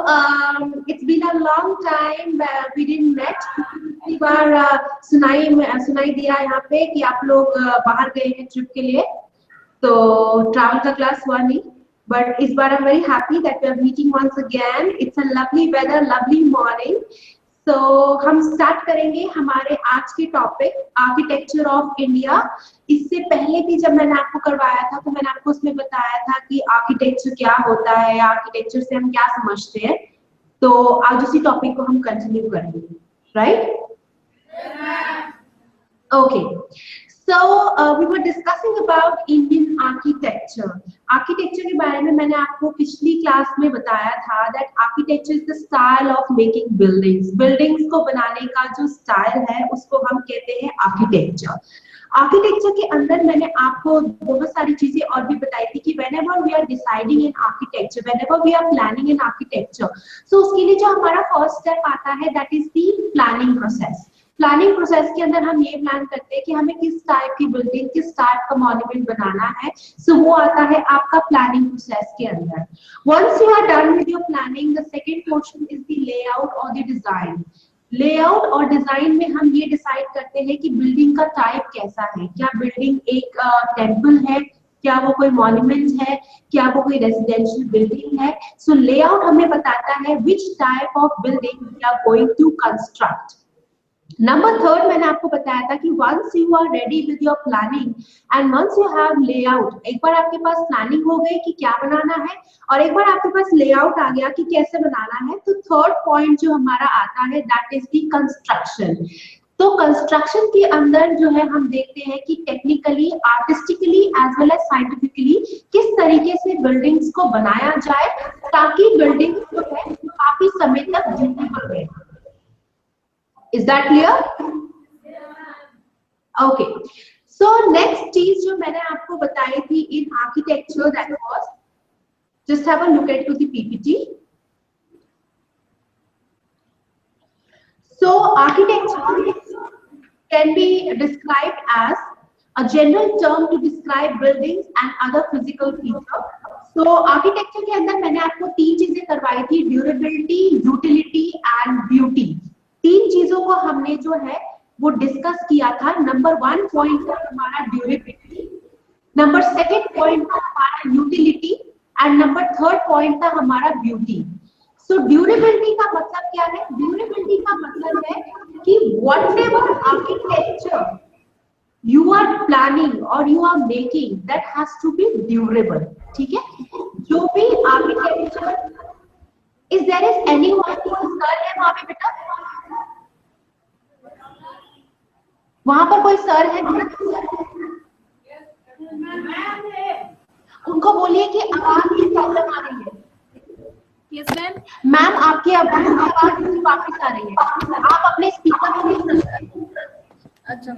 it's been a long time we didn't met. पिछली बार सुनाई दिया यहाँ पे कि आप लोग बाहर गए हैं ट्रिप के लिए, तो ट्रैवल का क्लास हुआ नहीं, but इस बार I'm very happy that we are meeting once again. It's a lovely weather, lovely morning. So हम स्टार्ट करेंगे हमारे आज के टॉपिक आर्किटेक्चर ऑफ इंडिया। इससे पहले भी जब मैंने आपको करवाया था तो मैंने आपको उसमें बताया था कि आर्किटेक्चर क्या होता है, आर्किटेक्चर से हम क्या समझते हैं। तो आज उसी टॉपिक को हम कंटिन्यू करेंगे, right? Okay, so we were discussing about Indian architecture. Architecture के बारे में मैंने आपको पिछली क्लास में बताया था that architecture is the style of making buildings. Buildings को बनाने का जो स्टाइल है उसको हम कहते हैं आर्किटेक्चर। आर्किटेक्चर के अंदर मैंने आपको बहुत सारी चीजें और भी बताई थी कि whenever we are deciding in architecture, whenever we are planning in architecture, so उसके लिए जो हमारा फर्स्ट स्टेप आता है that is the planning process. Planning process के अंदर हम ये प्लान करते हैं कि हमें किस टाइप की बिल्डिंग, किस टाइप का मॉन्यूमेंट बनाना है। सो वो आता है आपका प्लानिंग प्रोसेस के अंदर। Once you are done with your planning, the second portion is the layout और द डिजाइन। लेआउट और डिजाइन में हम ये डिसाइड करते हैं कि बिल्डिंग का टाइप कैसा है, क्या बिल्डिंग एक टेम्पल है, क्या वो कोई मॉन्यूमेंट है, क्या वो कोई रेजिडेंशियल बिल्डिंग है। सो लेआउट हमें बताता है which type of building we are going to construct. Number third मैंने आपको बताया था कि once you are ready with your planning and once you have layout, एक बार आपके पास प्लानिंग हो गई कि क्या बनाना है और एक बार आपके पास लेआउट आ गया कि कैसे बनाना है, तो थर्ड पॉइंट जो हमारा आता है दैट इज द कंस्ट्रक्शन। तो कंस्ट्रक्शन के अंदर जो है हम देखते हैं कि technically, artistically as well as scientifically किस तरीके से बिल्डिंग्स को बनाया जाए ताकि बिल्डिंग्स जो है काफी समय तक ड्यूरेबल रहे। Is that clear? Okay. So next चीज जो मैंने आपको बताई थी in architecture, that was, just have a look at to the PPT. So architecture can be described as a general term to describe buildings and other physical features. So architecture के अंदर मैंने आपको तीन चीजें करवाई थी, ड्यूरेबिलिटी, यूटिलिटी एंड ब्यूटी। तीन चीजों को हमने जो है वो डिस्कस किया था। नंबर वन पॉइंट था हमारा ड्यूरेबिलिटी, नंबर सेकंड पॉइंट था हमारा utility and number third point था हमारा ब्यूटी। सो ड्यूरेबिलिटी का मतलब क्या है? ड्यूरेबिलिटी का मतलब है कि whatever architecture you are planning or you are making, that has to be durable. ठीक है? जो भी architecture, is there is anyone who is sir है वहां पे बेटा? वहां पर कोई सर है? उनको बोलिए कि आवाज की प्रॉब्लम आ रही है। Yes ma'am. मैम आपकी आवाज वापस आ रही है, आप अपने स्पीकर में नहीं सुन सकते। अच्छा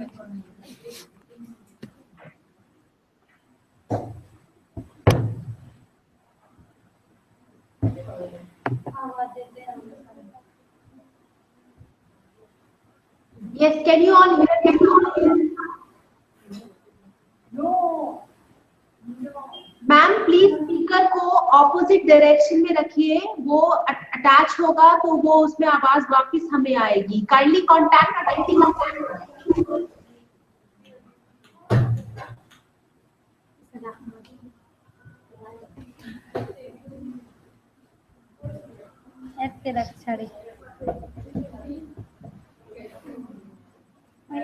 Yes, can you all hear? No. Ma'am please speaker को ऑपोजिट डायरेक्शन में रखिए, वो अटैच होगा तो वो उसमें आवाज वापस हमें आएगी। काइंडली कॉन्टैक्ट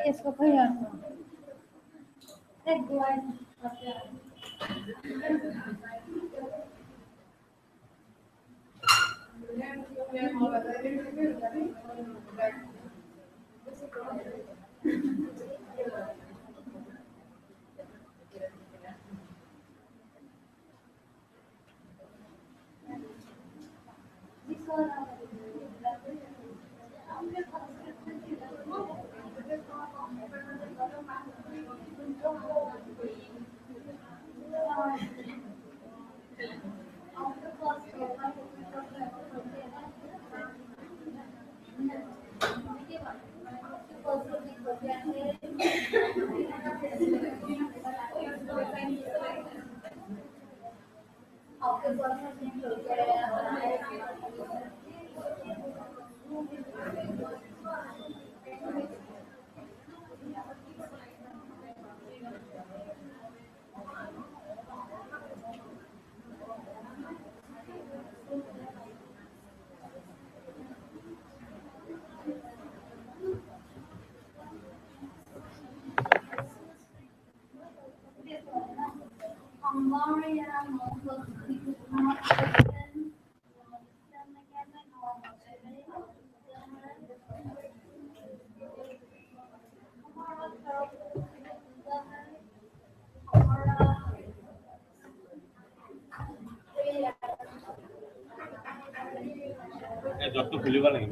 इसको जब खुलेगा नहीं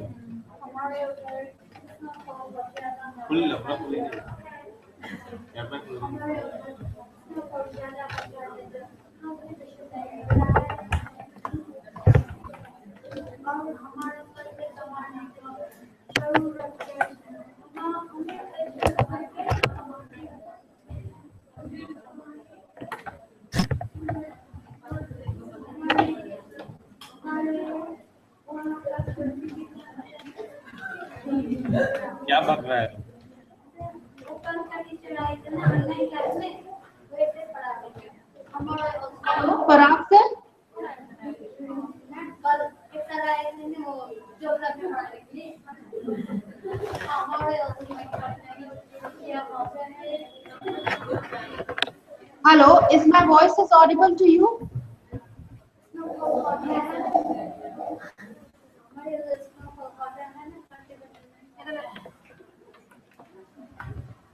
खुल अपना खुले क्या बक रहा है hello Parag sir hello is my voice is audible to you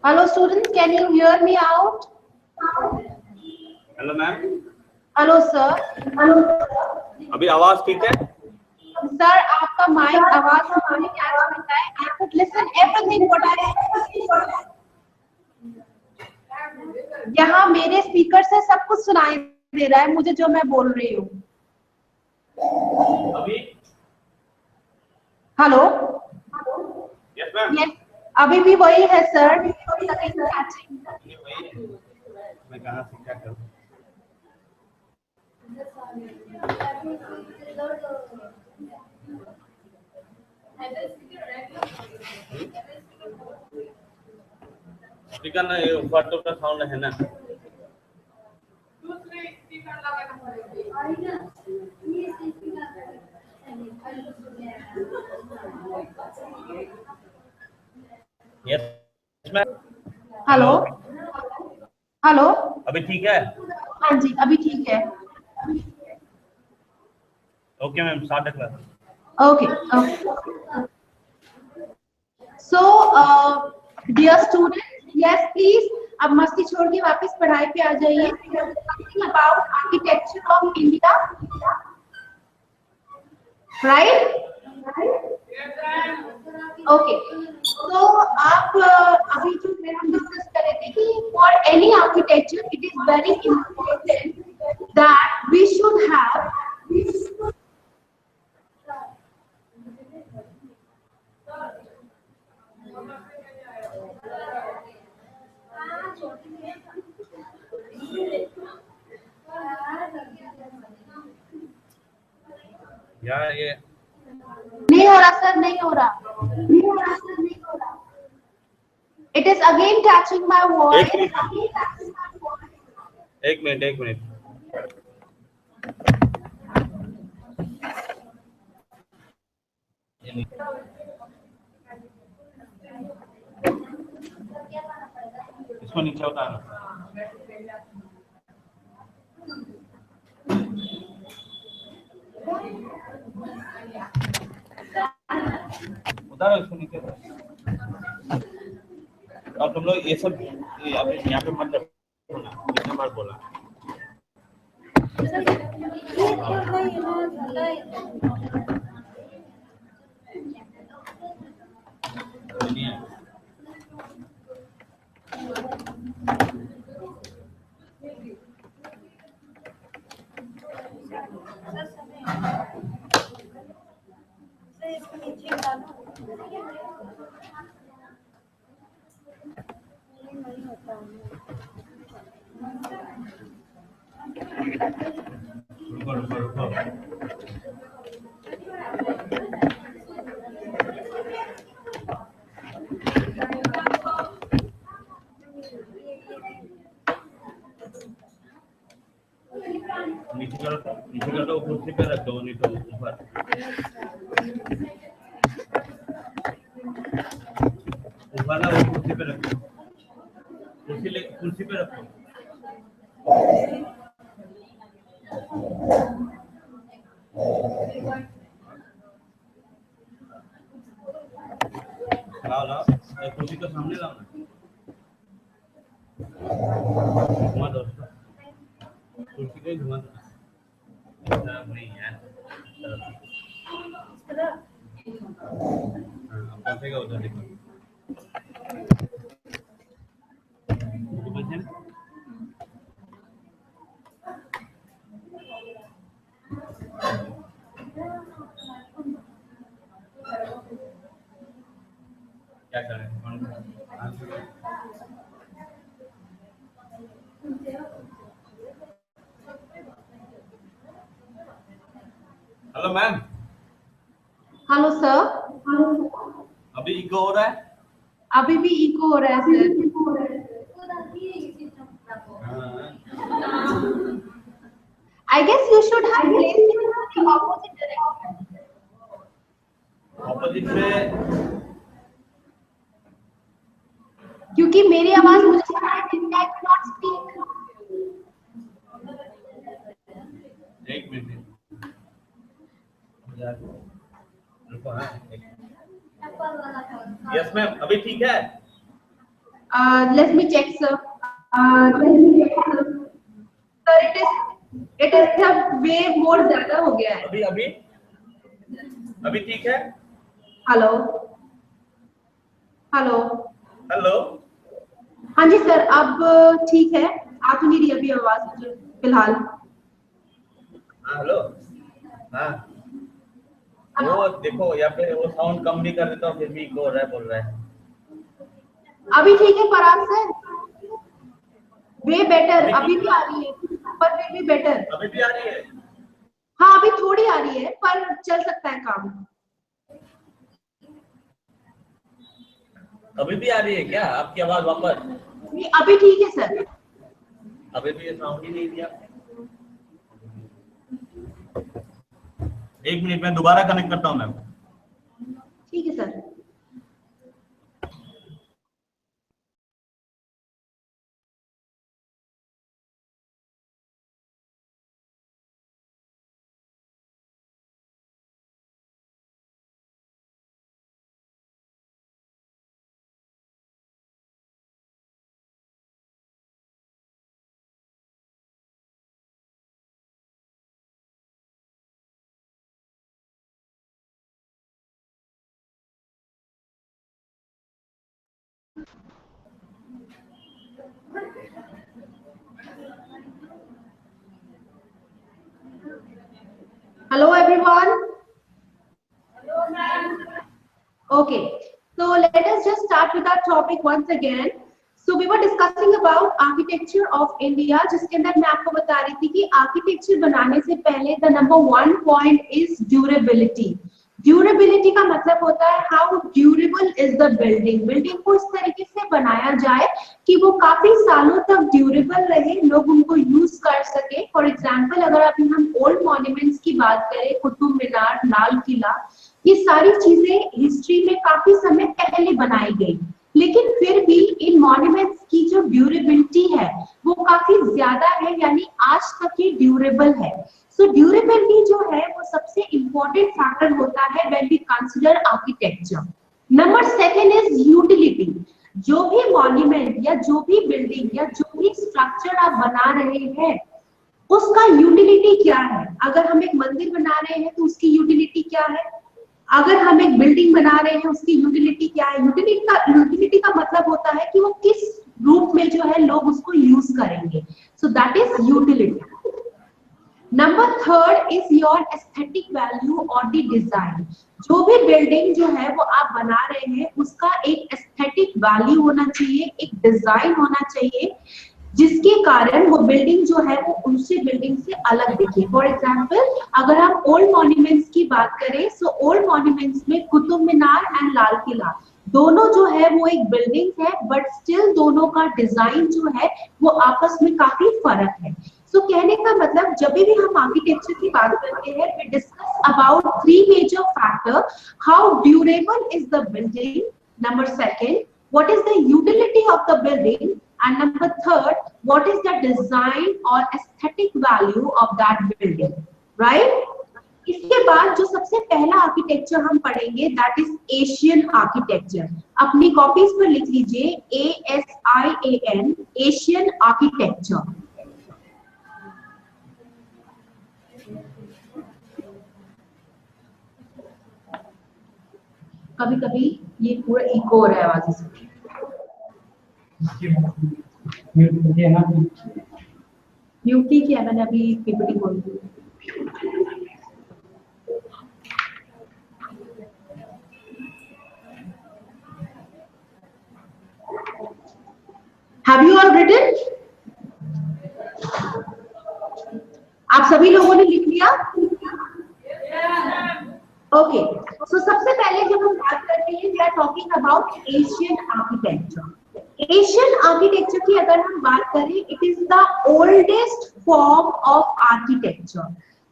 hello students can you hear me out hello ma'am hello sir अभी आवाज ठीक है सर आपका माइक आवाज नहीं कैच करता है I could listen everything what I यहाँ मेरे स्पीकर से सब कुछ सुनाई दे रहा है मुझे जो मैं बोल रही हूँ अभी हेलो यस मैम यस अभी भी वही है सर मैं कहाँ से क्या करूँ स्पीकर ना ये ऊपर तो का साउंड है ना यस मैम हेलो हेलो अभी ठीक है हाँ जी अभी ठीक है okay ma'am start the class okay so dear students yes please अब मस्ती छोड़ के वापस पढ़ाई पे आ जाइए about architecture of India right okay so आप अभी जो हम डिस्कस कर रहे थे कि for any architecture it is very important that we should have यार ये नहीं हो रहा सर नहीं हो रहा it is again catching my voice एक मिनट इसको नीचे उतारो इसको नीचे और तुम लोग ये सब यहाँ पे मत रखो ना कितने बार बोला रुको ऊपर ऊपर ना वो कुर्सी पे रखो, कुर्सी पे रखो। लाओ कुर्सी तो सामने लाओ ना। घुमा दो उसको, कुर्सी को घुमा दो। नहीं है फंसेगा उधर, देखो क्या कर रहे हैं? Hello ma'am. Hello sir. अभी इको हो रहा है? अभी भी इको हो रहा है sir. I guess you should have placed it in the opposite direction. Opposite में, क्योंकि मेरी आवाज मुझे सुनाई देती है, I cannot speak. एक मिनट यस मैम, अभी ठीक है? Let me check sir. Sir, it is a way more ज्यादा हो गया है। अभी ठीक है? Hello hello hello. हाँ जी सर, अब ठीक है। आ तो नहीं रही अभी आवाज मुझे फिलहाल। हाँ हेलो। हाँ वो देखो या फिर वो साउंड कम भी कर देता हूँ फिर भी इको हो रहा है, बोल रहा है। अभी ठीक है पराग सर, वे बेटर। अभी भी आ रही है पर फिर भी बेटर। अभी भी आ रही है? हाँ अभी थोड़ी आ रही है पर चल सकता है काम। अभी भी आ रही है क्या आपकी आवाज वापस? नहीं अभी ठीक है सर। अभी भी ये साउंड ही नहीं दिया। एक मिनट में दोबारा कनेक्ट करता हूँ मैम। ठीक है sir. Hello everyone. Hello ma'am. Okay, so let us just start with our topic once again. So we were discussing about architecture of India, जिसके अंदर मैं आपको बता रही थी कि आर्किटेक्चर बनाने से पहले the number one point is durability. Durability का मतलब होता है how durable is the building. Building को इस तरीके से बनाया जाए कि वो काफी सालों तक ड्यूरेबल रहे, लोग उनको यूज कर सके। फॉर एग्जांपल अगर अभी हम ओल्ड मॉन्यूमेंट्स की बात करें, कुतुब मीनार, लाल किला, ये सारी चीजें हिस्ट्री में काफी समय पहले बनाई गई, लेकिन फिर भी इन मॉन्यूमेंट्स की जो ड्यूरेबिलिटी है वो काफी ज्यादा है, यानी आज तक ये ड्यूरेबल है। सो ड्यूरेबिलिटी जो है वो सबसे इंपॉर्टेंट फैक्टर होता है when we consider architecture. Number second is utility. जो भी मॉन्यूमेंट या जो भी बिल्डिंग या जो भी स्ट्रक्चर आप बना रहे हैं उसका यूटिलिटी क्या है। अगर हम एक मंदिर बना रहे हैं तो उसकी यूटिलिटी क्या है, अगर हम एक बिल्डिंग बना रहे हैं उसकी यूटिलिटी क्या है। यूटिलिटी का मतलब होता है कि वो किस रूप में जो है लोग उसको यूज करेंगे। So that is utility. Number third is your aesthetic value और द डिजाइन। जो भी बिल्डिंग जो है वो आप बना रहे हैं उसका एक एस्थेटिक वैल्यू होना चाहिए, एक डिजाइन होना चाहिए जिसके कारण वो बिल्डिंग जो है वो दूसरी बिल्डिंग से अलग दिखे। फॉर एग्जाम्पल अगर हम ओल्ड मॉन्यूमेंट्स की बात करें, सो ओल्ड मॉन्यूमेंट्स में कुतुब मीनार एंड लाल किला दोनों जो है वो एक बिल्डिंग है, बट स्टिल दोनों का डिजाइन जो है वो आपस में काफी फर्क है। सो कहने का मतलब जब भी हम आर्किटेक्चर की बात करते हैं, we discuss about three major factor: how durable is the building, number second, what is the utility of the building, and number third, what is the design or aesthetic value of that building, right? इसके बाद जो सबसे पहला architecture हम पढ़ेंगे that is Asian architecture. अपनी copies पर लिख लीजिए ASIAN, एशियन आर्किटेक्चर। कभी कभी ये पूरा इको हो रहा है आवाज से। म्यूट ही किया मैंने अभी, पीपीटी बोल दी। Have you all written? आप सभी लोगों ने लिख लिया? ओके, सो सबसे पहले जब हम बात करते हैं, we are talking about Asian architecture. Asian architecture की अगर हम बात करें, it is the oldest form of architecture.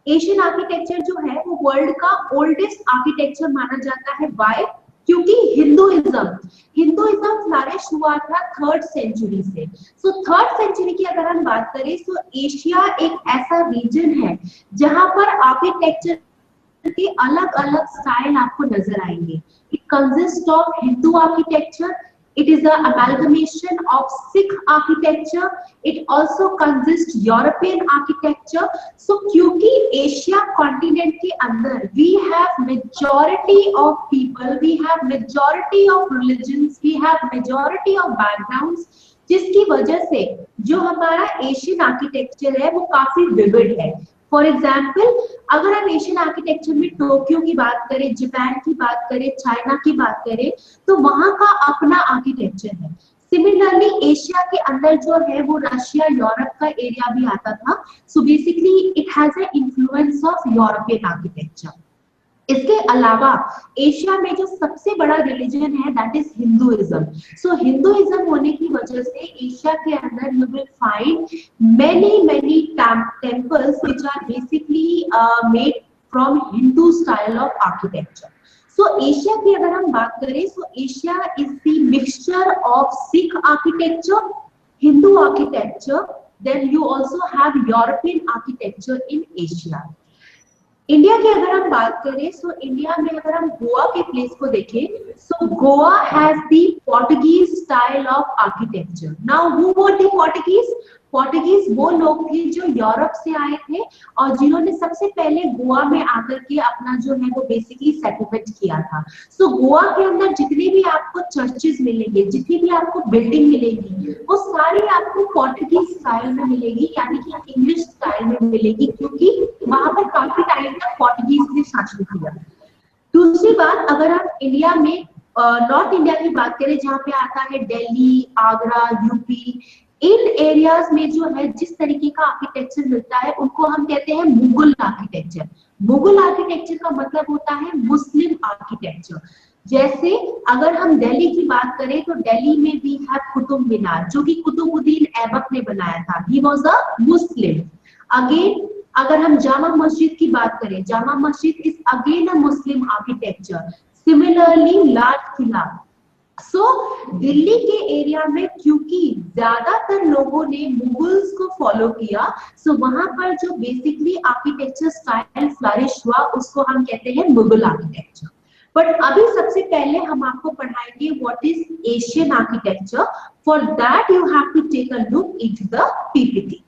Asian architecture जो है वो वर्ल्ड का ओल्डेस्ट आर्किटेक्चर माना जाता है। व्हाई? क्योंकि हिंदुइज्म फ्लरिश हुआ था 3rd सेंचुरी से। सो 3rd सेंचुरी की अगर हम बात करें तो एशिया एक ऐसा रीजन है जहां पर आर्किटेक्चर के अलग अलग स्टाइल आपको नजर आएंगे। It consist of Hindu architecture, it is an amalgamation of Sikh architecture, it also consists European architecture। so क्योंकि एशिया कॉन्टिनेंट के अंदर we have majority of people, we have majority of religions, we have majority of backgrounds, जिसकी वजह से जो हमारा Asian architecture है वो काफी विविड है। फॉर एग्जाम्पल, अगर हम एशियन आर्किटेक्चर में टोक्यो की बात करें, जापान की बात करें, चाइना की बात करें, तो वहां का अपना आर्किटेक्चर है। सिमिलरली एशिया के अंदर जो है वो रशिया, यूरोप का एरिया भी आता था। So basically it has a influence of European architecture. इसके अलावा एशिया में जो सबसे बड़ा रिलीजन है that is Hinduism. So Hinduism होने की वजह से एशिया के अंदर you will find many temples which are basically made from Hindu style of architecture। so Asia की अगर हम बात करें, so Asia is the mixture of Sikh architecture, Hindu architecture, then you also have European architecture in Asia। India की अगर हम बात करें, सो इंडिया में अगर हम गोवा के प्लेस को देखें, so Goa has the Portuguese style of architecture. Now who were the Portuguese? Portuguese वो लोग थे जो यूरोप से आए थे और जिन्होंने सबसे पहले गोवा में आकर के अपना जो है वो बेसिकली सेटलमेंट किया था। सो गोवा के अंदर जितने भी आपको चर्चेस मिलेंगे, जितनी भी आपको बिल्डिंग मिलेगी, वो सारी आपको पोर्टुगीज स्टाइल में मिलेगी, यानी कि इंग्लिश स्टाइल में मिलेगी, क्योंकि वहां पर काफी टाइम तक पोर्टुगीज ने शासन किया। दूसरी बात, अगर हम इंडिया में नॉर्थ इंडिया की बात करें, जहाँ पे आता है दिल्ली, आगरा, यूपी, इन एरियाज में जो है जिस तरीके का आर्किटेक्चर मिलता है उनको हम कहते हैं मुगल आर्किटेक्चर। मुगल आर्किटेक्चर का मतलब होता है मुस्लिम आर्किटेक्चर। जैसे अगर हम दिल्ली की बात करें तो दिल्ली में भी है कुतुब मीनार, जो कि कुतुबुद्दीन ऐबक ने बनाया था। He was a Muslim. Again अगर हम जामा मस्जिद की बात करें, Jama Masjid is again a Muslim architecture. Similarly Lal Qila. So Delhi के एरिया में क्योंकि ज्यादातर लोगों ने मुगल्स को फॉलो किया, सो वहां पर जो बेसिकली आर्किटेक्चर स्टाइल फ्लरिश हुआ उसको हम कहते हैं मुगल आर्किटेक्चर। बट अभी सबसे पहले हम आपको पढ़ाएंगे what is Asian architecture. For that you have to take a look into the PPT.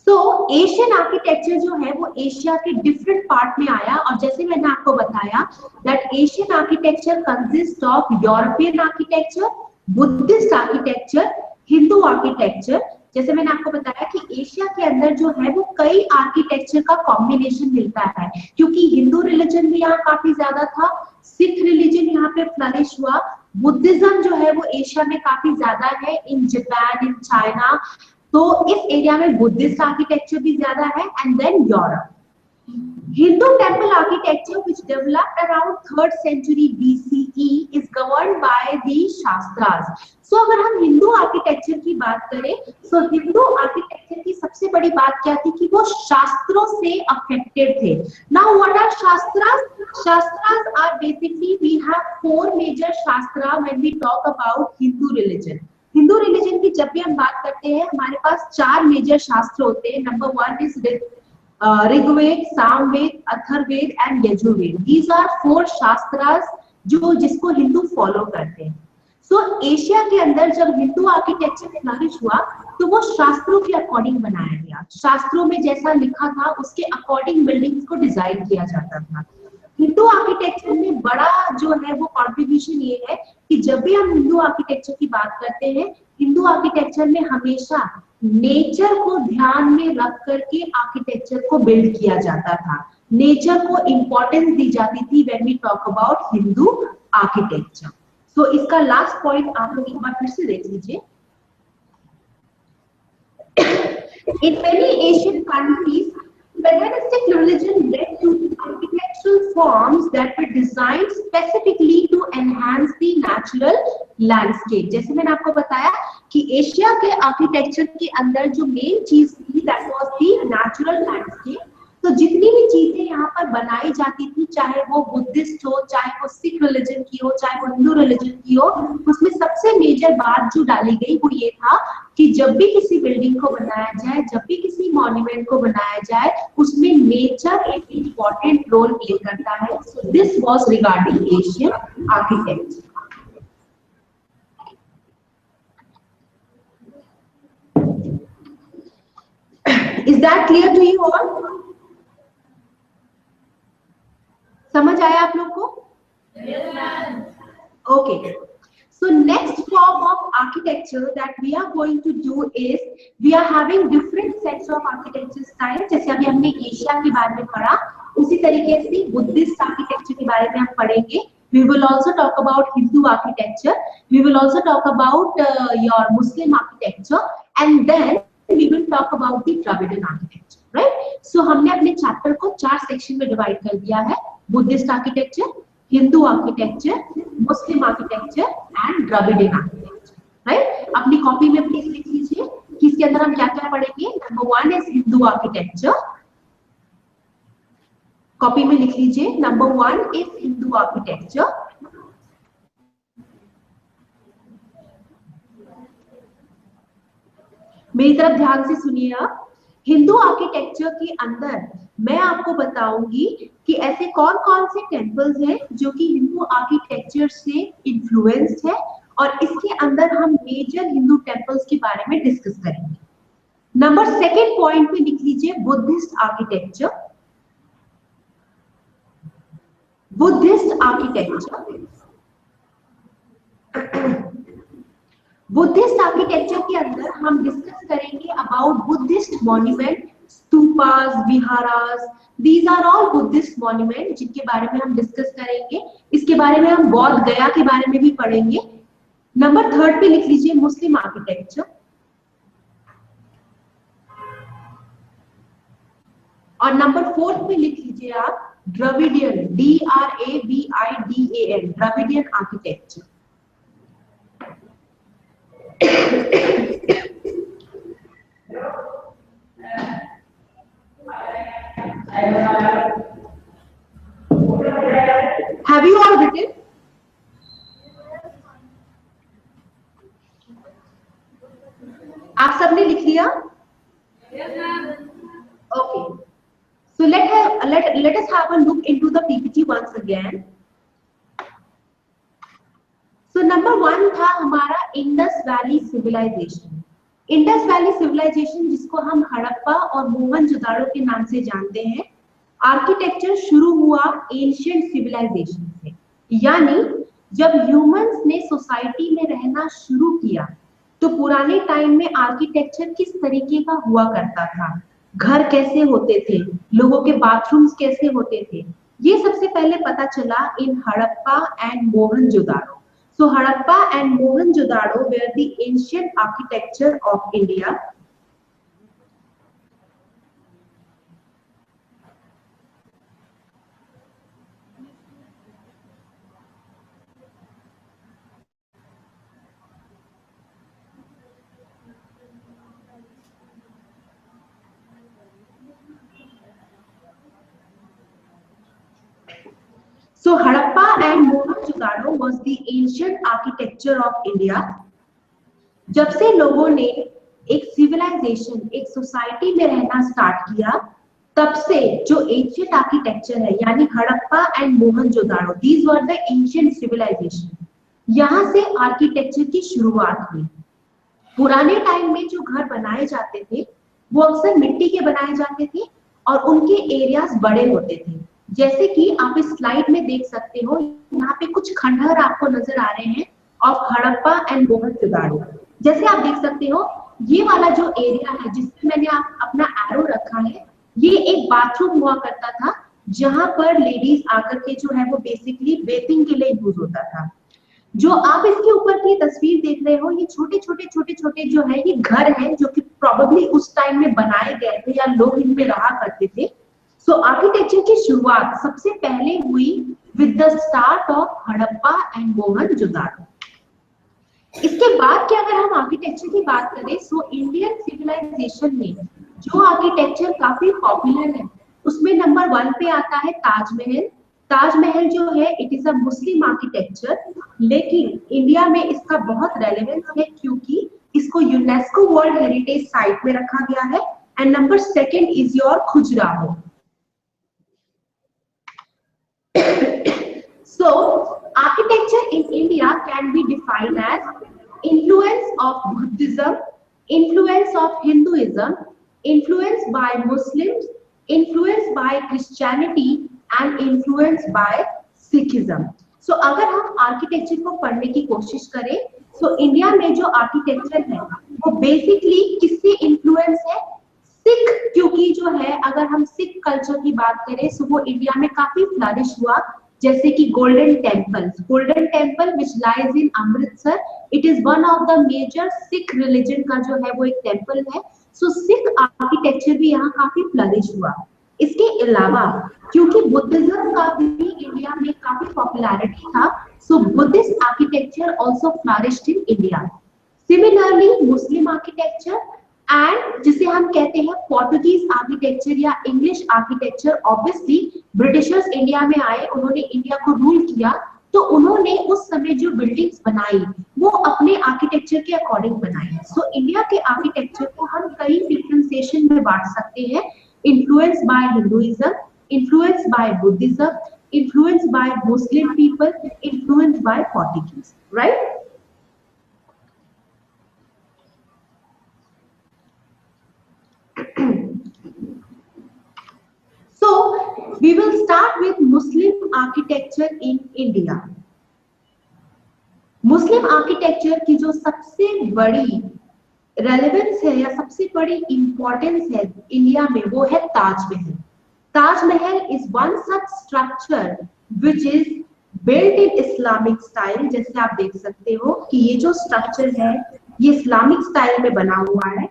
तो एशियन आर्किटेक्चर जो है वो एशिया के डिफरेंट पार्ट में आया, और जैसे मैंने आपको बताया that Asian architecture consist of European architecture, Buddhist architecture, Hindu architecture. जैसे मैंने आपको बताया कि एशिया के अंदर जो है वो कई आर्किटेक्चर का कॉम्बिनेशन मिलता है, क्योंकि हिंदू रिलीजन भी यहाँ काफी ज्यादा था, सिख रिलीजन यहाँ पे फ्लरिश हुआ, बुद्धिज्म जो है वो एशिया में काफी ज्यादा है, इन जापान, इन चाइना। तो इस एरिया में बुद्धिस्ट आर्किटेक्चर भी ज्यादा है, and then Europe. Hindu temple architecture, which developed around 3rd century BCE, is governed by the Shastras. So अगर हम हिंदू आर्किटेक्चर की बात करें, तो हिंदू आर्किटेक्चर की सबसे बड़ी बात क्या थी कि वो शास्त्रों से अफेक्टेड थे. Now what are Shastras? Shastras are basically, we have 4 major Shastra when we talk about Hindu religion. Hindu religion की जब भी हम बात करते हैं, हमारे पास 4 मेजर शास्त्र होते हैं. Number 1 is Rigveda, Samaveda, Atharvaveda and Yajurveda. These are 4 shastras जो जिसको हिंदू फॉलो करते हैं. सो एशिया के अंदर जब हिंदू आर्किटेक्चर फ्लरिश हुआ तो वो शास्त्रों के अकॉर्डिंग बनाया गया. शास्त्रों में जैसा लिखा था उसके अकॉर्डिंग बिल्डिंग्स को डिजाइन किया जाता था. हिंदू आर्किटेक्चर में बड़ा जो है वो कॉन्ट्रीब्यूशन ये है कि जब भी हम हिंदू आर्किटेक्चर की बात करते हैं, हिंदू आर्किटेक्चर में हमेशा नेचर को ध्यान में रख करके आर्किटेक्चर को बिल्ड किया जाता था. नेचर को इंपॉर्टेंस दी जाती थी when we talk about Hindu architecture. So इसका लास्ट पॉइंट आप लोग एक बार फिर से देख लीजिए. In many Asian countries, Hellenistic religion led to architectural forms that were designed specifically to enhance the natural landscape. जैसे मैंने आपको बताया कि एशिया के आर्किटेक्चर के अंदर जो मेन चीज थी that was the natural landscape. तो जितनी भी चीजें यहाँ पर बनाई जाती थी, चाहे वो बुद्धिस्ट हो, चाहे वो सिख रिलीजन की हो, चाहे वो हिंदू रिलीजन की हो, उसमें सबसे मेजर बात जो डाली गई वो ये था कि जब भी किसी बिल्डिंग को बनाया जाए, जब भी किसी मॉन्यूमेंट को बनाया जाए, उसमें नेचर एक इम्पोर्टेंट रोल प्ले करता है. So this was regarding Asian architecture. Is that clear to you all? समझ आया आप लोग को? Yes, ma'am. Okay. So next form of architecture that we are going to do is we are having different sets of architecture style. जैसे अभी हमने Asia के बारे में पढ़ा, उसी तरीके से बुद्धिस्ट आर्किटेक्चर के बारे में हम पढ़ेंगे. We will also talk about Hindu architecture. We will also talk about your Muslim architecture, and then we will talk about the Dravidian architecture, right? So हमने अपने चैप्टर को 4 सेक्शन में डिवाइड कर दिया है. Buddhist architecture, Hindu architecture, Muslim architecture and Dravidian architecture, right? अपनी copy में please लिख लीजिए कि इसके अंदर हम क्या क्या पढ़ेंगे. Number 1 is Hindu architecture. Copy में लिख लीजिए, नंबर 1 इज हिंदू आर्किटेक्चर. मेरी तरफ ध्यान से सुनिए आप. हिंदू आर्किटेक्चर के अंदर मैं आपको बताऊंगी कि ऐसे कौन कौन से टेम्पल्स हैं जो कि हिंदू आर्किटेक्चर से इन्फ्लुएंस्ड है, और इसके अंदर हम मेजर हिंदू टेम्पल्स के बारे में डिस्कस करेंगे. नंबर 2 पॉइंट पे लिख लीजिए Buddhist architecture. Buddhist architecture, Buddhist architecture के अंदर हम डिस्कस करेंगे about Buddhist monument, stupas, viharas. These are all Buddhist monument जिनके बारे में हम डिस्कस करेंगे. इसके बारे में हम बौद्ध गया के बारे में भी पढ़ेंगे. नंबर 3 पे लिख लीजिए मुस्लिम आर्किटेक्चर. और नंबर 4 पे लिख लीजिए आप Dravidian, DRAVIDAN, Dravidian architecture. Have you all written? आप सबने लिख लिया? Yes, ma'am. Okay. So let us have a look into the PPT once again. So number 1 था हमारा Indus valley civilization. Indus valley civilization जिसको हम हड़प्पा और मोहनजोदाड़ो के नाम से जानते हैं. आर्किटेक्चर शुरू हुआ एंशिएंट सिविलाइजेशन से, यानी जब ह्यूमंस ने सोसाइटी में रहना शुरू किया तो पुराने टाइम में आर्किटेक्चर किस तरीके का हुआ करता था, घर कैसे होते थे, लोगों के बाथरूम्स कैसे होते थे, ये सबसे पहले पता चला in Harappa and Mohenjodaro. So Harappa and Mohenjo-daro were the ancient architecture of India. So Harappa and Mohenjo-daro was the ancient architecture of India. जब से लोगों ने एक सिविलाइजेशन, एक सोसाइटी में रहना स्टार्ट किया, तब से जो एंशियंट आर्किटेक्चर है, यानी Harappa and Mohenjodaro, these were the ancient civilization, यहाँ से आर्किटेक्चर की शुरुआत हुई। पुराने टाइम में जो घर बनाए जाते थे वो अक्सर मिट्टी के बनाए जाते थे और उनके एरियाज बड़े होते थे। जैसे कि आप इस स्लाइड में देख सकते हो, यहाँ पे कुछ खंडहर आपको नजर आ रहे हैं ऑफ हड़प्पा एंड मोहनजोदारो। जैसे आप देख सकते हो, ये वाला जो एरिया है जिसमें मैंने अपना एरो रखा है, ये एक बाथरूम हुआ करता था, जहां पर लेडीज आकर के जो है वो बेसिकली बेथिंग के लिए यूज होता था। जो आप इसके ऊपर की तस्वीर देख रहे हो, ये छोटे छोटे जो है ये घर हैं, जो कि प्रोबेबली उस टाइम में बनाए गए थे या लोग इनमें रहा करते थे। सो आर्किटेक्चर की शुरुआत सबसे पहले हुई with the start of Harappa and Mohenjodaro. इसके बाद की अगर हम आर्किटेक्चर की बात करें, सो इंडियन सिविलाइजेशन में जो आर्किटेक्चर काफी पॉपुलर है, उसमें नंबर 1 पे आता है ताजमहल। ताजमहल जो है it is a Muslim architecture, लेकिन इंडिया में इसका बहुत रेलेवेंस है क्योंकि इसको यूनेस्को वर्ल्ड हेरिटेज साइट में रखा गया है। And number 2 is your Khajuraho. So architecture in India can be defined as influence of Buddhism, influence of Hinduism, influence by Muslims, influence by Christianity and influence by Sikhism. So अगर हम architecture को पढ़ने की कोशिश करें, तो इंडिया में जो आर्किटेक्चर है वो बेसिकली किससे इन्फ्लुएंस है? सिख, क्योंकि जो है अगर हम सिख कल्चर की बात करें तो वो इंडिया में काफी फ्लरिश हुआ। जैसे कि Golden Temple which lies in Amritsar, it is one of the major Sikh religion का जो है वो एक टेम्पल है। सो सिख आर्किटेक्चर भी यहाँ काफी फ्लरिश हुआ। इसके अलावा क्योंकि बुद्धिज्म का भी इंडिया में काफी पॉपुलैरिटी था, so Buddhist architecture also flourished in India. Similarly Muslim architecture and जिसे हम कहते हैं पोर्टुगीज आर्किटेक्चर या English architecture, obviously Britishers India में आए, उन्होंने इंडिया को रूल किया, तो उन्होंने उस समय जो बिल्डिंग्स बनाई वो अपने आर्किटेक्चर के अकॉर्डिंग बनाई। सो इंडिया के आर्किटेक्चर को हम कई डिफरेंशिएशन में बांट सकते हैं। Influence by Hinduism, influence by Buddhism, influence by Muslim people, influence by Portuguese, right? So we will start with Muslim architecture in India. Muslim architecture की जो सबसे बड़ी रेलेवेंस है या सबसे बड़ी इंपॉर्टेंस है इंडिया में, वो है Taj Mahal. Taj Mahal is one such structure which is built in Islamic style. जैसे आप देख सकते हो कि ये जो स्ट्रक्चर है ये इस्लामिक स्टाइल में बना हुआ है।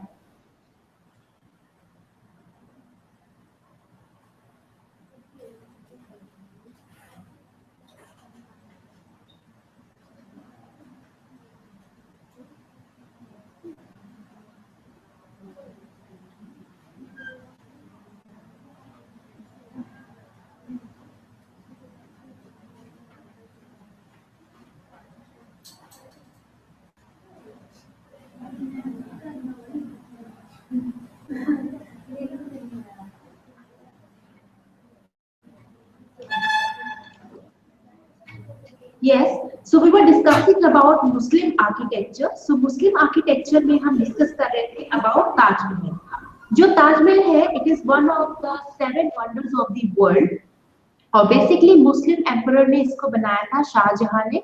Yes, so we were discussing about Muslim architecture. So Muslim architecture में हम डिस्कस कर रहे थे about ताजमहल। जो ताजमहल है, it is one of the 7 wonders of the world। और बेसिकली मुस्लिम एम्परर ने इसको बनाया था, शाहजहां ने।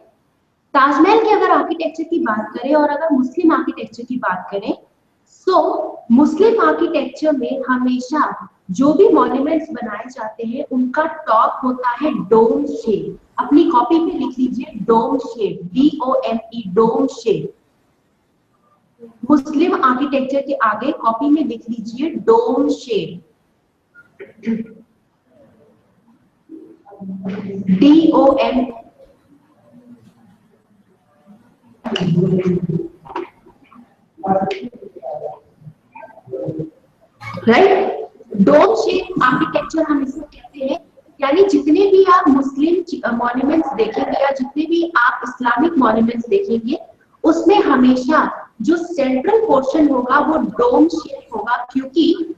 ताजमहल की अगर आर्किटेक्चर की बात करें और अगर मुस्लिम आर्किटेक्चर की बात करें, सो मुस्लिम आर्किटेक्चर में हमेशा जो भी मॉन्यूमेंट्स बनाए जाते हैं उनका टॉप होता है डोम शेप। अपनी कॉपी पे लिख लीजिए dome shape, DOME, dome shape. Muslim architecture के आगे कॉपी में लिख लीजिए dome shape, DOM। Right, dome shape architecture हम इसको कहते हैं। यानी जितने भी आप मुस्लिम मॉन्यूमेंट्स देखेंगे या जितने भी आप इस्लामिक मॉन्यूमेंट्स देखेंगे, उसमें हमेशा जो सेंट्रल पोर्शन होगा वो डोम शेप होगा, क्योंकि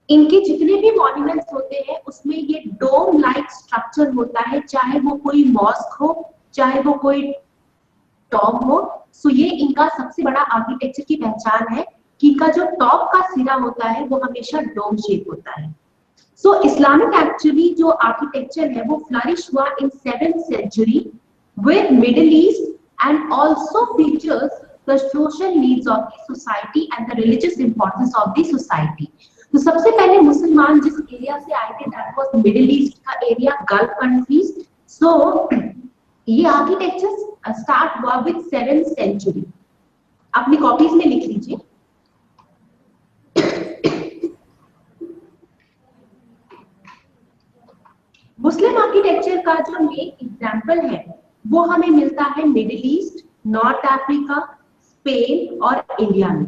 इनके जितने भी मॉन्यूमेंट्स होते हैं उसमें ये डोम लाइक स्ट्रक्चर होता है, चाहे वो कोई मॉस्क हो, चाहे वो कोई टॉम हो। सो ये इनका सबसे बड़ा आर्किटेक्चर की पहचान है कि इनका जो टॉप का सिरा होता है वो हमेशा डोम शेप होता है। सो इस्लामिक एक्चुअली जो आर्किटेक्चर है वो फ्लरिश हुआ इन 7th century with Middle East and also features the social needs of the society and the religious importance of the society. तो सबसे पहले मुसलमान जिस एरिया से आए थे that was मिडिल ईस्ट का एरिया, गल्फ कंट्रीज। सो ये आर्किटेक्चर स्टार्ट हुआ विद 7th century। अपनी कॉपीज में लिख लीजिए। मुस्लिम आर्किटेक्चर का जो मेन एग्जाम्पल है वो हमें मिलता है Middle East, North Africa, Spain और इंडिया में।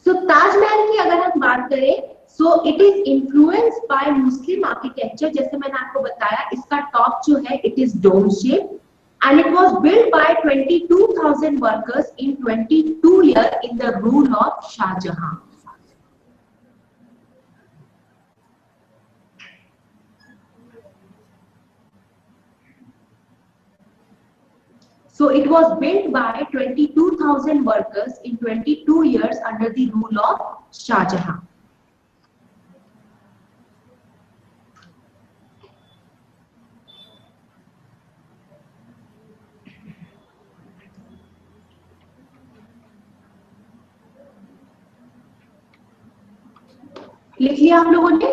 सो ताजमहल की अगर हम बात करें, so it is influenced by Muslim architecture. जैसे मैंने आपको बताया इसका टॉप जो है it is dome shape and it was built by 22,000 workers in 22 years in the rule of Shah Jahan. So it was built by 22,000 workers in 22 years under the rule of Shah Jahan. लिख लिया आप लोगों ने?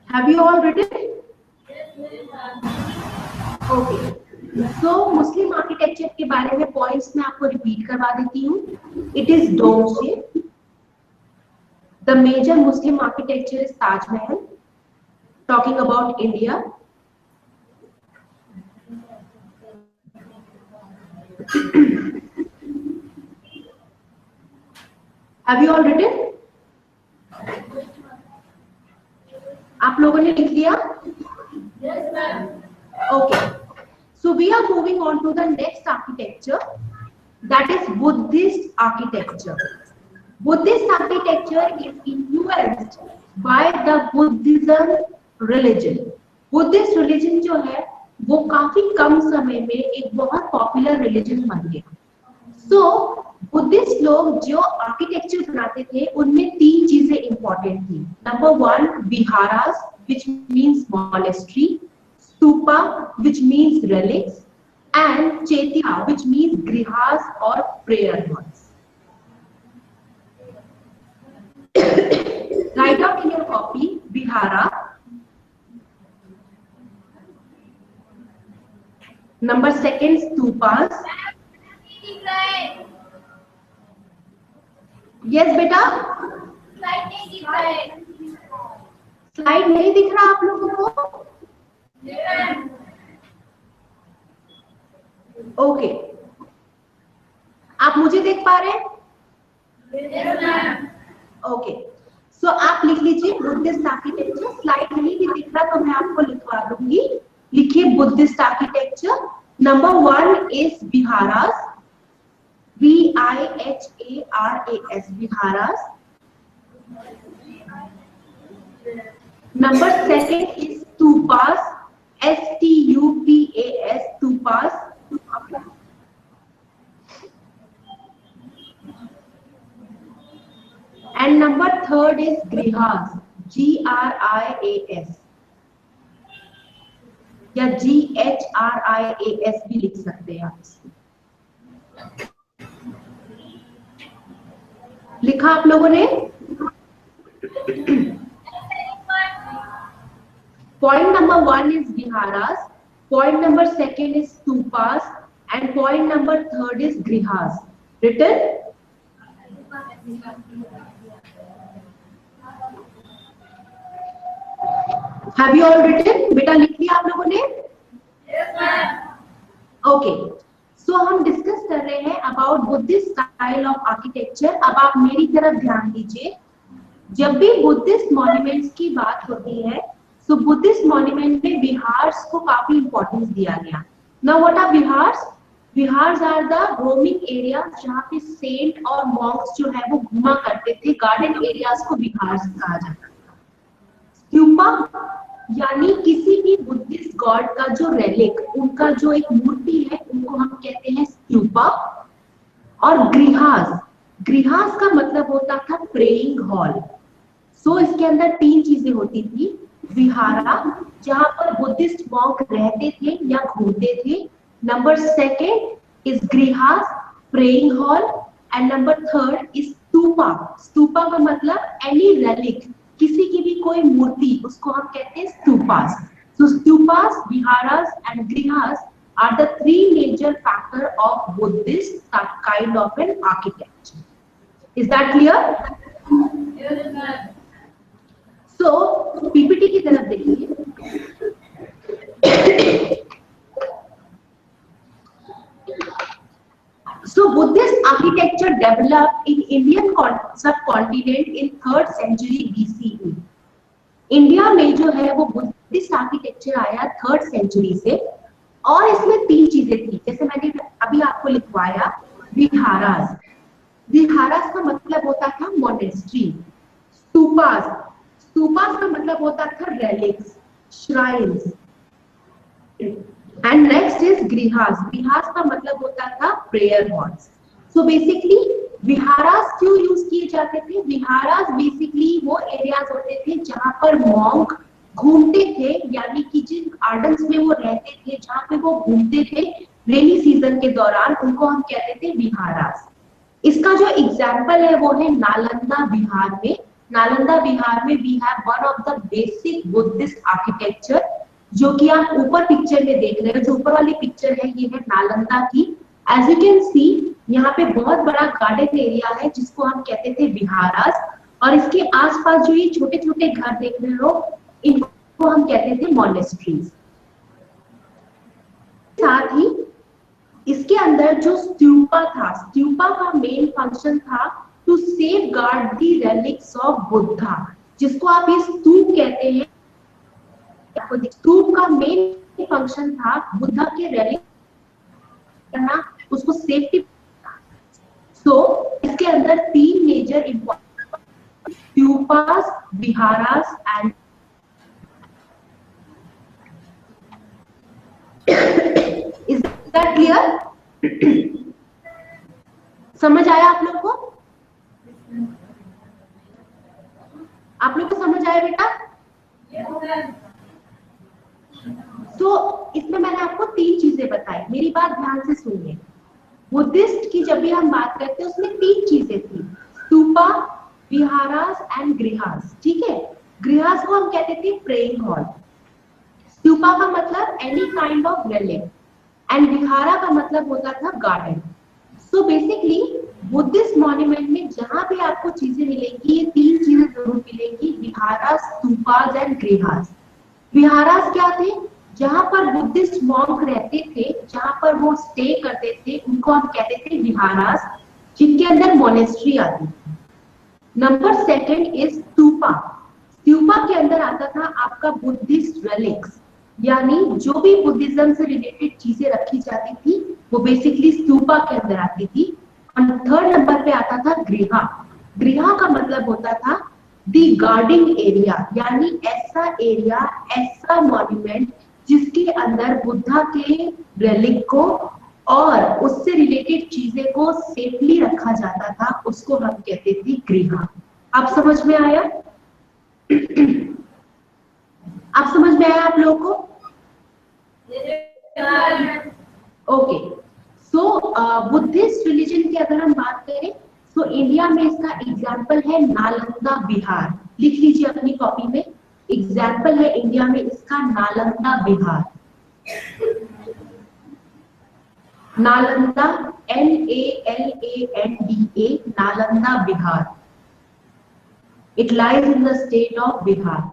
Have you all written? Okay. So Muslim architecture के बारे में points मैं आपको रिपीट करवा देती हूँ। It is dome shape. The major Muslim architecture is Taj Mahal. Talking about India. Have you all written? आप लोगों ने लिख लिया? Yes, ma'am. Okay. So we are moving on to the next architecture, that is Buddhist architecture. Buddhist architecture is influenced by the Buddhism religion. Buddhist religion जो है वो काफी कम समय में एक बहुत पॉपुलर रिलीजन बन गया। So बुद्धिस्ट लोग जो आर्किटेक्चर बनाते थे उनमें 3 चीजें इंपॉर्टेंट थी। Number 1 विहारास which means monastery, stupa which means relics, and chaitya which means grihas or prayer halls. Write down in your copy vihara. Number 2 stupas. Yes बेटा, स्लाइड नहीं दिख रहा आप लोगों को? ओके, आप मुझे देख पा रहे हैं? ओके, सो आप लिख लीजिए बुद्धिस्ट आर्किटेक्चर। स्लाइड नहीं भी दिख रहा तो मैं आपको लिखवा दूंगी। लिखिए Buddhist architecture. Number 1 is विहारास, VIHARAS, viharas. Number 2 is stupas, STUPAS, stupas. And number 3 is grihas, GRIAS या GHRIAS भी लिख सकते हैं आप। लिखा आप लोगों ने? Point number 1 is viharas, point number 2 is stupas, and point number 3 is grihas. Written? Have you all written? बेटा लिख लिया आप लोगों ने? Yes, ma'am. Okay. सो हम डिस्कस कर रहे हैं about Buddhist style of architecture. अब आप मेरी तरफ ध्यान दीजिए। जब भी बुद्धिस्ट मॉन्यूमेंट्स की बात होती है, सो बुद्धिस्ट मॉन्यूमेंट में विहार्स को काफी इंपॉर्टेंस दिया गया। Now what are viharas? Viharas are the roaming areas जहाँ पे सेंट और मॉन्क्स जो है वो घूमा करते थे। गार्डन एरियाज को विहार्स कहा जाता है। स्तूपा यानी किसी भी बुद्धिस्ट गॉड का जो रेलिक, उनका जो एक मूर्ति है, उनको हम कहते हैं स्तूपा। और गृहास, गृहास का मतलब होता था प्रेइंग हॉल। सो इसके अंदर तीन चीजें होती थी। विहारा जहां पर बुद्धिस्ट मॉन्क रहते थे या घूमते थे। Number second is grihas, praying hall. And number third is stupa. Stupa का मतलब एनी रेलिक, किसी की भी कोई मूर्ति, उसको हम कहते हैं stupas. So stupas, viharas and grihas are the three major factor of Buddhist kind of an architecture. Is that clear? Yes. So PPT की तरफ देखिए। So Buddhist architecture developed in Indian subcontinent in 3rd century BCE. India में जो है वो Buddhist architecture आया 3rd century से। और इसमें तीन चीजें थी, जैसे मैंने अभी आपको लिखवाया। विहारास, विहारास का मतलब होता था मोनेस्ट्री। स्तूपास, स्तूपास का मतलब होता था relics, shrines. And next is grihas, grihas का मतलब होता था prayer halls. So basically viharas क्यों यूज किए जाते थे? विहारास बेसिकली वो एरियाज होते थे जहां पर मॉन्क घूमते थे, यानी कि जिन गार्डन्स में वो रहते थे, जहाँ पे वो घूमते थे रेनी सीजन के दौरान, उनको हम कहते थे विहारास। इसका जो एग्जाम्पल है वो है नालंदा विहार में। नालंदा विहार में we have one of the basic Buddhist architecture, जो कि आप ऊपर पिक्चर में देख रहे हो। जो ऊपर वाली पिक्चर है ये है नालंदा की। एज यू कैन सी यहाँ पे बहुत बड़ा गार्डन एरिया है जिसको हम कहते थे विहारास। और इसके आसपास जो ये छोटे छोटे घर देख रहे हो, इनको हम कहते थे मॉनेस्ट्रीज। साथ ही इसके अंदर जो स्तूपा था, स्तूपा का मेन फंक्शन था to safeguard the relics of Buddha, जिसको आप ये स्तूप कहते हैं। स्तूप का मेन फंक्शन था बुद्धा के रेलिक करना, उसको सेफ्टी। सो इसके अंदर तीन major important stupas, viharas and Is that clear? समझ आया आप लोग को? आप लोग को समझ आया बेटा? तो इसमें मैंने आपको तीन चीजें बताई, मेरी बात ध्यान से सुनिए। बुद्धिस्ट की जब भी हम बात करते हैं उसमें तीन चीजें थी, स्तूपा, विहारास एंड गृहास। ठीक है, गृहास को हम कहते थे प्रेइंग हॉल। स्तूपा का मतलब any kind of relic and vihara का मतलब होता था garden. So basically Buddhist monument में जहां भी आपको चीजें मिलेंगी, ये तीन चीजें जरूर मिलेंगी, विहारास, स्तूपास एंड गृहास। विहारास क्या थे? जहां पर बुद्धिस्ट मॉन्क रहते थे, जहां पर वो स्टे करते थे, उनको हम कहते थे विहारास, जिनके अंदर मोनेस्ट्री आती थी। Number second is stupa. Stupa के अंदर आता था आपका बुद्धिस्ट रेलिक्स, यानी जो भी बुद्धिज्म से रिलेटेड चीजें रखी जाती थी वो बेसिकली स्तूपा के अंदर आती थी। और थर्ड नंबर पे आता था गृहा। गृहा का मतलब होता था दी गार्डिंग एरिया, यानी ऐसा एरिया, ऐसा मॉन्यूमेंट जिसके अंदर बुद्धा के रेलिक को और उससे रिलेटेड चीजें को सेफली रखा जाता था, उसको हम कहते थे गृहा। आप समझ में आया? आप समझ में आया आप लोगों को? ओके, सो बुद्धिस्ट रिलीजन की अगर हम बात करें तो इंडिया में इसका एग्जाम्पल है नालंदा विहार। लिख लीजिए अपनी कॉपी में, एग्जाम्पल है इंडिया में इसका Nalanda Vihar. Nalanda, NALANDA, Nalanda Vihar. It lies in the state of Bihar.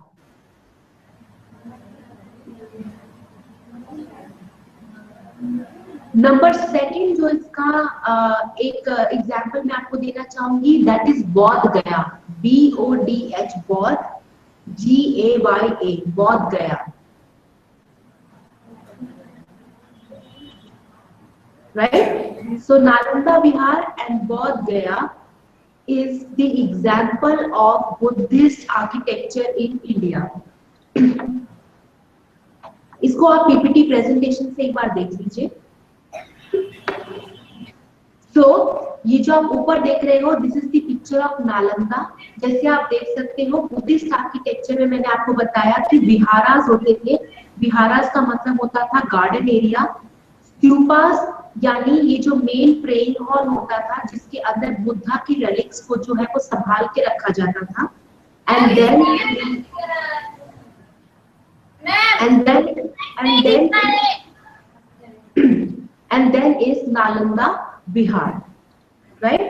Number second जो इसका एक एग्जाम्पल मैं आपको देना चाहूंगी, दैट इज बोध गया, BODH, बोध, GAYA, बोध गया, right? So Nalanda Vihar and Bodh Gaya is the example of Buddhist architecture in India. इसको आप पीपीटी प्रेजेंटेशन से एक बार देख लीजिए। So, ये जो आप ऊपर देख रहे हो, this is the picture of Nalanda. जैसे आप देख सकते हो, बुद्धिस्ट आर्किटेक्चर में मैंने आपको बताया कि विहारास होते थे। विहारास का मतलब होता था गार्डन एरिया। स्तूपास यानी ये जो मेन प्रेइंग हॉल होता था, जिसके अंदर बुद्धा की रेलिक्स को जो है वो संभाल के रखा जाता था। And then is Nalanda Vihar, right?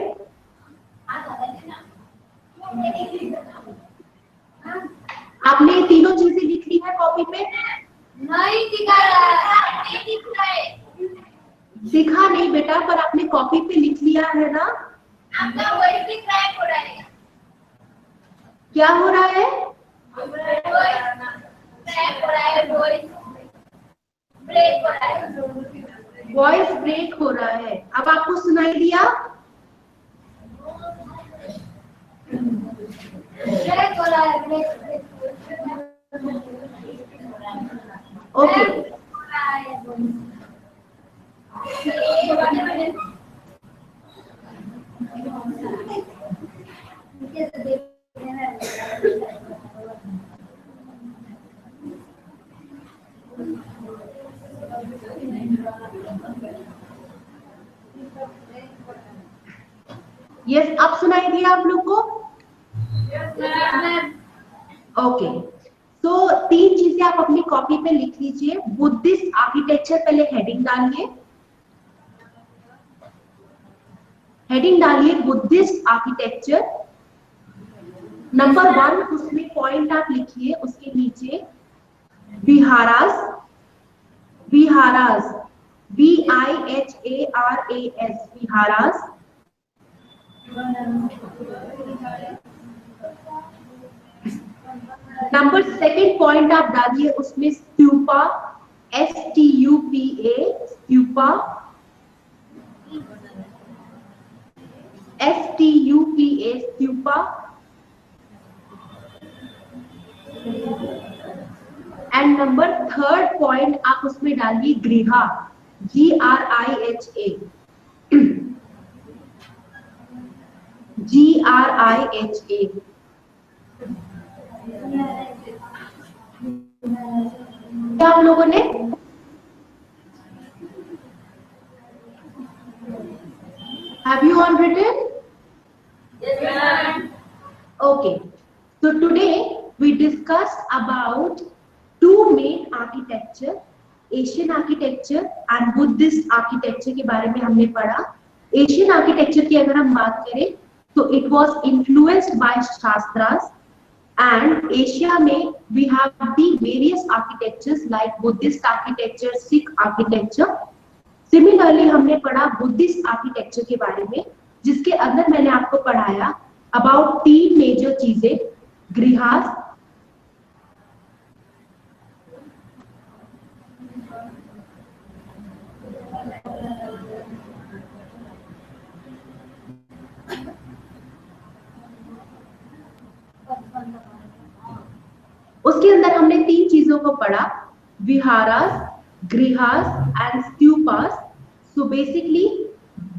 आपने ये तीनों चीजें लिख ली है कॉपी पे? नहीं दिखा है। दिखा नहीं बेटा, पर आपने कॉपी पे लिख लिया है ना? आपका वॉइस भी क्रैक हो रहा है। क्या हो रहा है? क्रैक हो रहा है, वॉइस ब्रेक हो रहा है। वॉइस ब्रेक हो रहा है। अब आपको सुनाई दिया? ब्रेक हो रहा है, ओके। यस, अब सुनाई दिया आप लोग को? ओके, तो तीन चीजें आप अपनी कॉपी पे लिख लीजिए। बुद्धिस्ट आर्किटेक्चर, पहले हेडिंग डालिए। हेडिंग डालिए बुद्धिस्ट आर्किटेक्चर। नंबर 1, उसमें पॉइंट आप लिखिए, उसके नीचे विहारास, विहारास, VIHARAS, विहारास। नंबर सेकंड पॉइंट आप डालिए, उसमें stupa, STUPA, stupa, STUPA, stupa. And number third point आप उसमें डालिए गृहा, GRIHA, GRIHA। क्या आप लोगों ने? Have you all written? Yes, ma'am. Okay. So today we discussed about two main architecture, Asian architecture and Buddhist architecture के बारे में हमने पढ़ा। Asian architecture की अगर हम बात करें तो it was influenced by Shastras, and Asia में we have the various architectures like Buddhist architecture, Sikh architecture. Similarly हमने पढ़ा Buddhist architecture के बारे में, जिसके अंदर मैंने आपको पढ़ाया about 3 मेजर चीजें, गृहास, उसके अंदर हमने 3 चीजों को पढ़ा, viharas, grihas and stupas. So basically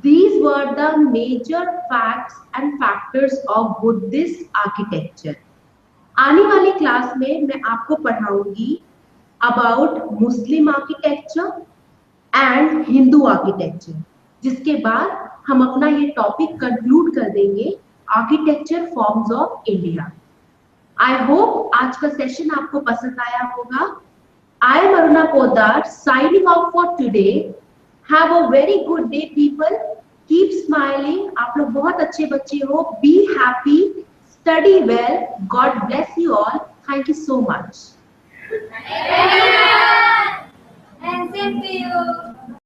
these were the major facts and factors of Buddhist architecture. आने वाली क्लास में मैं आपको पढ़ाऊंगी about Muslim architecture and Hindu architecture, जिसके बाद हम अपना ये टॉपिक कंक्लूड कर देंगे, architecture forms of India. I hope आज का सेशन आपको पसंद आया होगा। I am Aruna Poddar signing off for today. Have a very good day people, keep smiling. आप लोग बहुत अच्छे बच्चे हो। Be happy, study well, God bless you all. Thank you so much. And same to you.